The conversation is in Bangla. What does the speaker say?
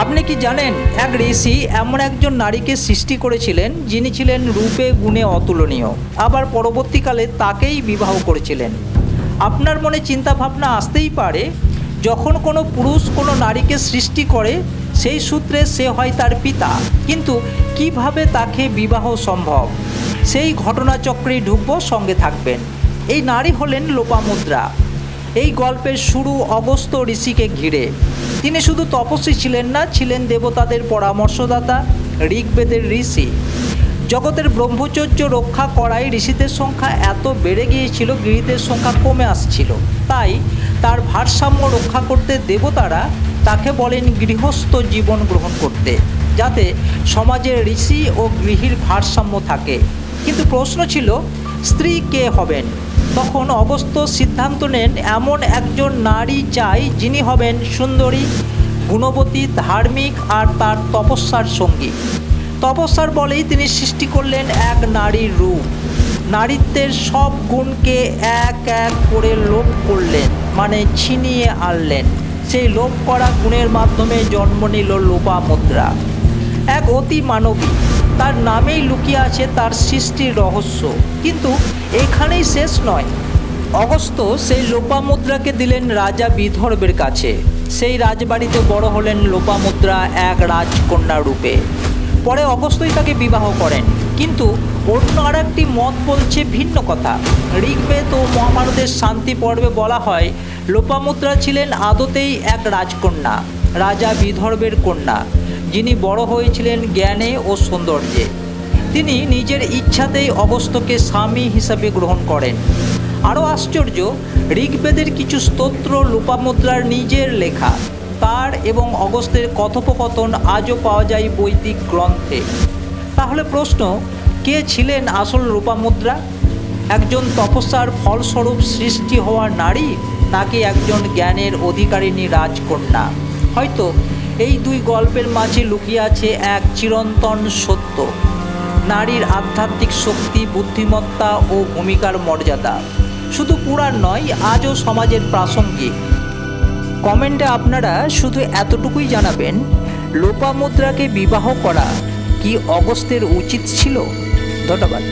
আপনি কি জানেন, এক ঋষি এমন একজন নারীকে সৃষ্টি করেছিলেন যিনি ছিলেন রূপে গুণে অতুলনীয়, আবার পরবর্তীকালে তাকেই বিবাহ করেছিলেন। আপনার মনে চিন্তা ভাবনা আসতেই পারে, যখন কোনো পুরুষ কোনো নারীকে সৃষ্টি করে সেই সূত্রে সে হয় তার পিতা, কিন্তু কিভাবে তাকে বিবাহ সম্ভব? সেই ঘটনাচক্রেই ঢুকবো, সঙ্গে থাকবেন। এই নারী হলেন লোপামুদ্রা। এই গল্পের শুরু অগস্ত্য ঋষিকে ঘিরে। তিনি শুধু তপস্বী ছিলেন না, ছিলেন দেবতাদের পরামর্শদাতা, ঋগ্বেদের ঋষি। জগতের ব্রহ্মচর্য রক্ষা করায় ঋষিদের সংখ্যা এত বেড়ে গিয়েছিল, গৃহীদের সংখ্যা কমে আসছিল। তাই তার ভারসাম্য রক্ষা করতে দেবতারা তাকে বলেন গৃহস্থ জীবন গ্রহণ করতে, যাতে সমাজে ঋষি ও গৃহীর ভারসাম্য থাকে। কিন্তু প্রশ্ন ছিল, স্ত্রী কে হবেন? তখন অগস্ত্য সিদ্ধান্ত নেন এমন একজন নারী চাই যিনি হবেন সুন্দরী, গুণবতী, ধার্মিক আর তার তপস্যার সঙ্গী। তপস্যার বলেই তিনি সৃষ্টি করলেন এক নারীর রূপ। নারীত্বের সব গুণকে এক এক করে লোপ করলেন, মানে ছিনিয়ে আনলেন। সেই লোপ করা গুণের মাধ্যমে জন্ম নিল লোপামুদ্রা, এক অতি মানবী। তার নামেই লুকিয়ে আছে তার সৃষ্টির রহস্য। কিন্তু এখানেই শেষ নয়। অগস্ত্য সেই লোপামুদ্রাকে দিলেন রাজা বিদর্ভের কাছে। সেই রাজবাড়িতে বড় হলেন লোপামুদ্রা এক রাজকন্যা রূপে। পরে অগস্ত্যই তাকে বিবাহ করেন। কিন্তু অন্য আর একটি মত বলছে ভিন্ন কথা। ঋগ্বেদ ও মহাভারতের শান্তি পর্বে বলা হয় লোপামুদ্রা ছিলেন আদতেই এক রাজকন্যা, রাজা বিদর্ভের কন্যা, যিনি বড় হয়েছিলেন জ্ঞানে ও সৌন্দর্যে। তিনি নিজের ইচ্ছাতেই অগস্ত্যকে স্বামী হিসাবে গ্রহণ করেন। আরও আশ্চর্য, ঋগ্বেদের কিছু স্তোত্র লোপামুদ্রার নিজের লেখা। তার এবং অগস্ত্যের কথোপকথন আজও পাওয়া যায় বৈদিক গ্রন্থে। তাহলে প্রশ্ন, কে ছিলেন আসল লোপামুদ্রা? একজন তপস্যার ফলস্বরূপ সৃষ্টি হওয়া নারী, নাকি একজন জ্ঞানের অধিকারিণী রাজকন্যা? হয়তো এই দুই গল্পের মাঝে লুকিয়ে আছে এক চিরন্তন সত্য, নারীর আধ্যাত্মিক শক্তি, বুদ্ধিমত্তা ও ভূমিকার মর্যাদা। শুধু পুরাণ নয়, আজও সমাজের প্রাসঙ্গিক। কমেন্টে আপনারা শুধু এতটুকুই জানাবেন, লোপামুদ্রাকে বিবাহ করা কি অগস্ত্যের উচিত ছিল? ধন্যবাদ।